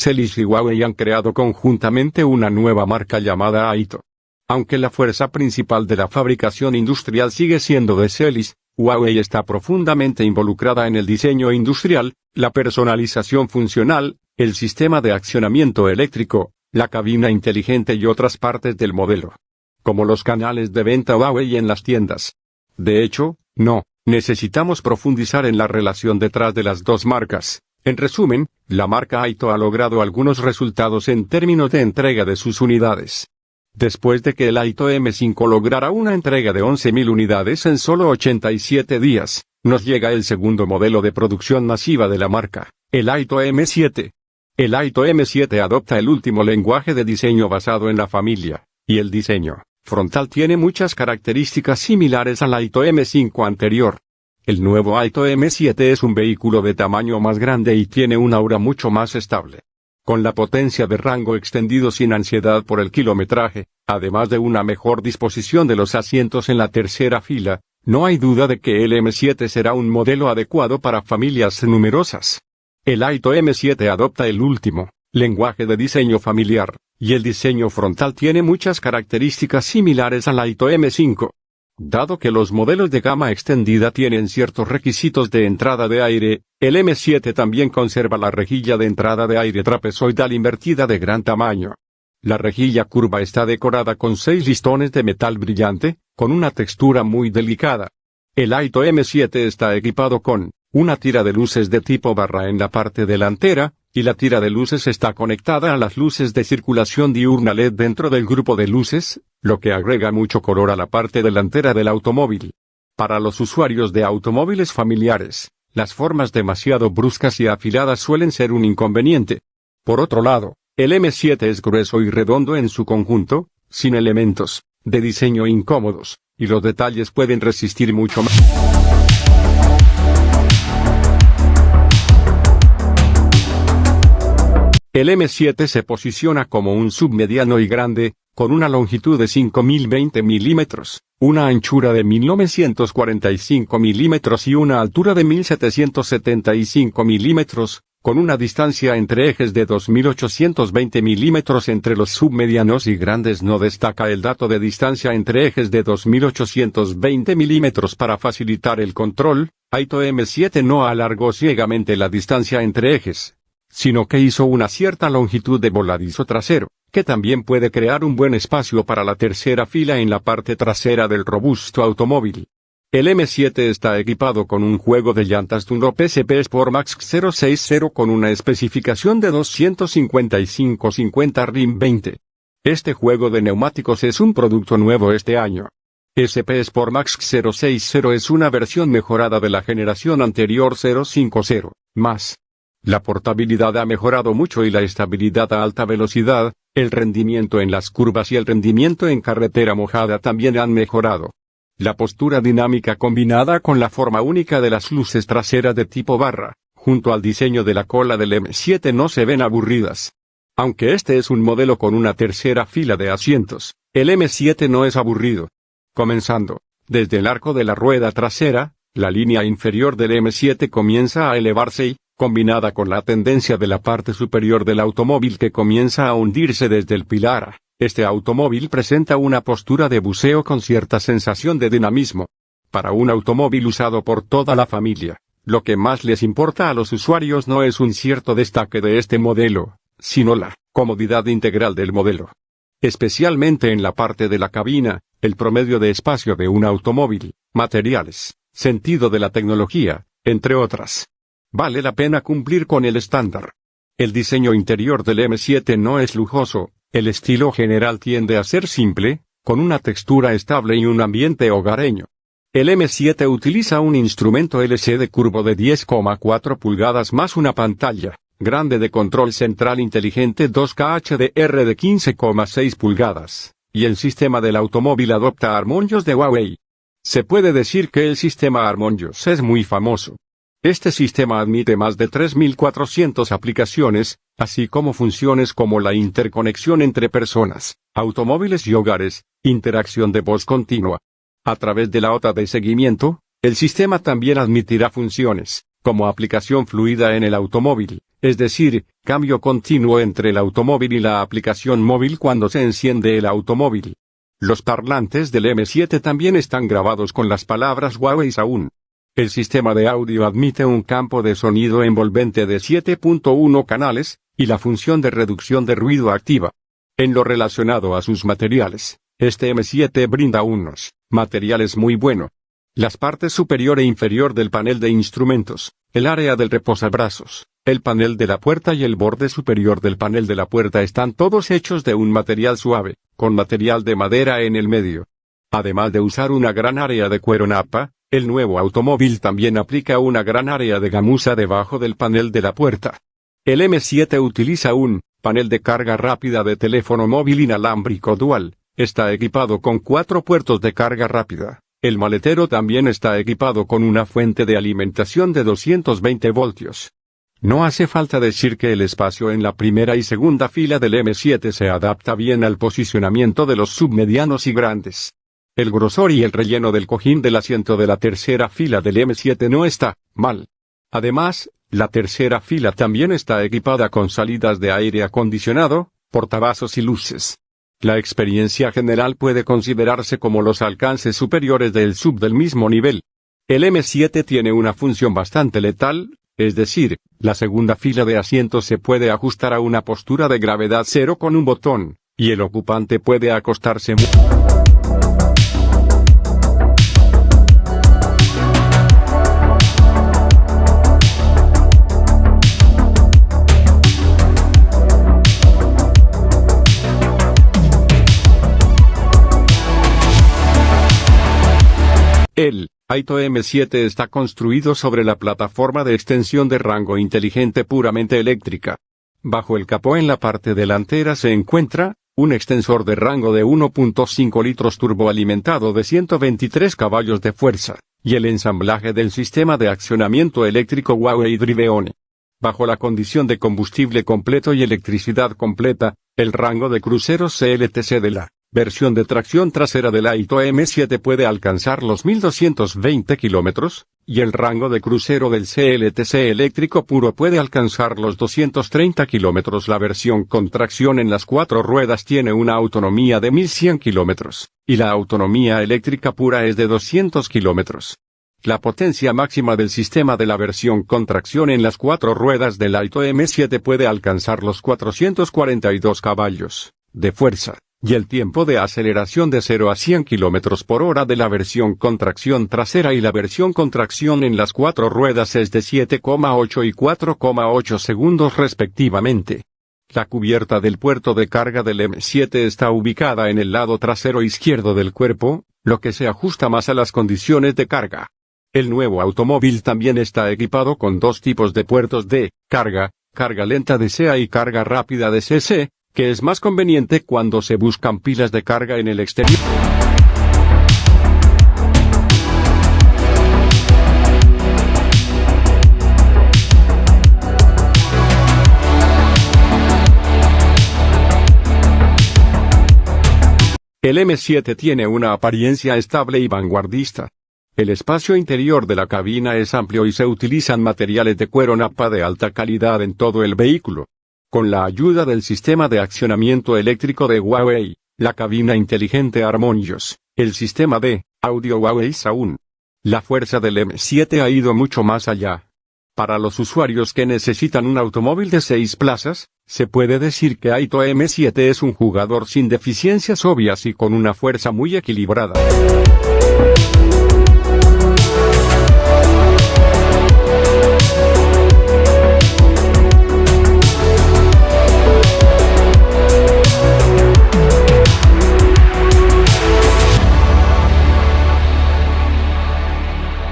Celis y Huawei han creado conjuntamente una nueva marca llamada Aito. Aunque la fuerza principal de la fabricación industrial sigue siendo de Celis, Huawei está profundamente involucrada en el diseño industrial, la personalización funcional, el sistema de accionamiento eléctrico, la cabina inteligente y otras partes del modelo. Como los canales de venta Huawei en las tiendas. De hecho, no necesitamos profundizar en la relación detrás de las dos marcas. En resumen, la marca Aito ha logrado algunos resultados en términos de entrega de sus unidades. Después de que el Aito M5 lograra una entrega de 11.000 unidades en solo 87 días, nos llega el segundo modelo de producción masiva de la marca, el Aito M7. El Aito M7 adopta el último lenguaje de diseño basado en la familia, y el diseño frontal tiene muchas características similares al Aito M5 anterior. El nuevo Aito M7 es un vehículo de tamaño más grande y tiene un aura mucho más estable. Con la potencia de rango extendido sin ansiedad por el kilometraje, además de una mejor disposición de los asientos en la tercera fila, no hay duda de que el M7 será un modelo adecuado para familias numerosas. El Aito M7 adopta el último lenguaje de diseño familiar, y el diseño frontal tiene muchas características similares al Aito M5. Dado que los modelos de gama extendida tienen ciertos requisitos de entrada de aire, el M7 también conserva la rejilla de entrada de aire trapezoidal invertida de gran tamaño. La rejilla curva está decorada con 6 listones de metal brillante, con una textura muy delicada. El Aito M7 está equipado con una tira de luces de tipo barra en la parte delantera, y la tira de luces está conectada a las luces de circulación diurna LED dentro del grupo de luces, lo que agrega mucho color a la parte delantera del automóvil. Para los usuarios de automóviles familiares, las formas demasiado bruscas y afiladas suelen ser un inconveniente. Por otro lado, el M7 es grueso y redondo en su conjunto, sin elementos de diseño incómodos, y los detalles pueden resistir mucho más. El M7 se posiciona como un SUV mediano y grande, con una longitud de 5.020 milímetros, una anchura de 1.945 milímetros y una altura de 1.775 milímetros, con una distancia entre ejes de 2.820 milímetros entre los submedianos y grandes. No destaca el dato de distancia entre ejes de 2.820 milímetros para facilitar el control. Aito M7 no alargó ciegamente la distancia entre ejes, sino que hizo una cierta longitud de voladizo trasero, que también puede crear un buen espacio para la tercera fila en la parte trasera del robusto automóvil. El M7 está equipado con un juego de llantas Dunlop SP Sportmax 060 con una especificación de 255/50 RIM 20. Este juego de neumáticos es un producto nuevo este año. SP Sportmax 060 es una versión mejorada de la generación anterior 050, más. La portabilidad ha mejorado mucho y la estabilidad a alta velocidad, el rendimiento en las curvas y el rendimiento en carretera mojada también han mejorado. La postura dinámica combinada con la forma única de las luces traseras de tipo barra, junto al diseño de la cola del M7 no se ven aburridas. Aunque este es un modelo con una tercera fila de asientos, el M7 no es aburrido. Comenzando desde el arco de la rueda trasera, la línea inferior del M7 comienza a elevarse y, combinada con la tendencia de la parte superior del automóvil que comienza a hundirse desde el pilar, este automóvil presenta una postura de buceo con cierta sensación de dinamismo. Para un automóvil usado por toda la familia, lo que más les importa a los usuarios no es un cierto destaque de este modelo, sino la comodidad integral del modelo. Especialmente en la parte de la cabina, el promedio de espacio de un automóvil, materiales, sentido de la tecnología, entre otras. Vale la pena cumplir con el estándar. El diseño interior del M7 no es lujoso, el estilo general tiende a ser simple, con una textura estable y un ambiente hogareño. El M7 utiliza un instrumento LCD curvo de 10,4 pulgadas más una pantalla grande de control central inteligente 2K HDR de 15,6 pulgadas, y el sistema del automóvil adopta HarmonyOS de Huawei. Se puede decir que el sistema HarmonyOS es muy famoso. Este sistema admite más de 3.400 aplicaciones, así como funciones como la interconexión entre personas, automóviles y hogares, interacción de voz continua. A través de la OTA de seguimiento, el sistema también admitirá funciones, como aplicación fluida en el automóvil, Es decir, cambio continuo entre el automóvil y la aplicación móvil cuando se enciende el automóvil. Los parlantes del M7 también están grabados con las palabras Huawei Sound. El sistema de audio admite un campo de sonido envolvente de 7.1 canales, y la función de reducción de ruido activa. En lo relacionado a sus materiales, este M7 brinda unos materiales muy buenos. Las partes superior e inferior del panel de instrumentos, el área del reposabrazos, el panel de la puerta y el borde superior del panel de la puerta están todos hechos de un material suave, con material de madera en el medio. Además de usar una gran área de cuero napa, el nuevo automóvil también aplica una gran área de gamuza debajo del panel de la puerta. El M7 utiliza un panel de carga rápida de teléfono móvil inalámbrico dual. Está equipado con 4 puertos de carga rápida. El maletero también está equipado con una fuente de alimentación de 220 voltios. No hace falta decir que el espacio en la primera y segunda fila del M7 se adapta bien al posicionamiento de los submedianos y grandes. El grosor y el relleno del cojín del asiento de la tercera fila del M7 no está mal. Además, la tercera fila también está equipada con salidas de aire acondicionado, portavasos y luces. La experiencia general puede considerarse como los alcances superiores del SUV del mismo nivel. El M7 tiene una función bastante letal, es decir, la segunda fila de asientos se puede ajustar a una postura de gravedad cero con un botón, y el ocupante puede acostarse El Aito M7 está construido sobre la plataforma de extensión de rango inteligente puramente eléctrica. Bajo el capó en la parte delantera se encuentra un extensor de rango de 1.5 litros turboalimentado de 123 caballos de fuerza, y el ensamblaje del sistema de accionamiento eléctrico Huawei Driveone. Bajo la condición de combustible completo y electricidad completa, el rango de cruceros CLTC de la versión de tracción trasera del Aito M7 puede alcanzar los 1220 kilómetros, y el rango de crucero del CLTC eléctrico puro puede alcanzar los 230 kilómetros. La versión con tracción en las 4 ruedas tiene una autonomía de 1100 kilómetros, y la autonomía eléctrica pura es de 200 kilómetros. La potencia máxima del sistema de la versión con tracción en las 4 ruedas del Aito M7 puede alcanzar los 442 caballos de fuerza. Y el tiempo de aceleración de 0 a 100 km por hora de la versión con tracción trasera y la versión con tracción en las 4 ruedas es de 7,8 y 4,8 segundos respectivamente. La cubierta del puerto de carga del M7 está ubicada en el lado trasero izquierdo del cuerpo, lo que se ajusta más a las condiciones de carga. El nuevo automóvil también está equipado con 2 tipos de puertos de carga lenta DC y carga rápida DC, que es más conveniente cuando se buscan pilas de carga en el exterior. El M7 tiene una apariencia estable y vanguardista. El espacio interior de la cabina es amplio y se utilizan materiales de cuero napa de alta calidad en todo el vehículo. Con la ayuda del sistema de accionamiento eléctrico de Huawei, la cabina inteligente Harmonious, el sistema de audio Huawei Sound, la fuerza del M7 ha ido mucho más allá. Para los usuarios que necesitan un automóvil de 6 plazas, se puede decir que Aito M7 es un jugador sin deficiencias obvias y con una fuerza muy equilibrada.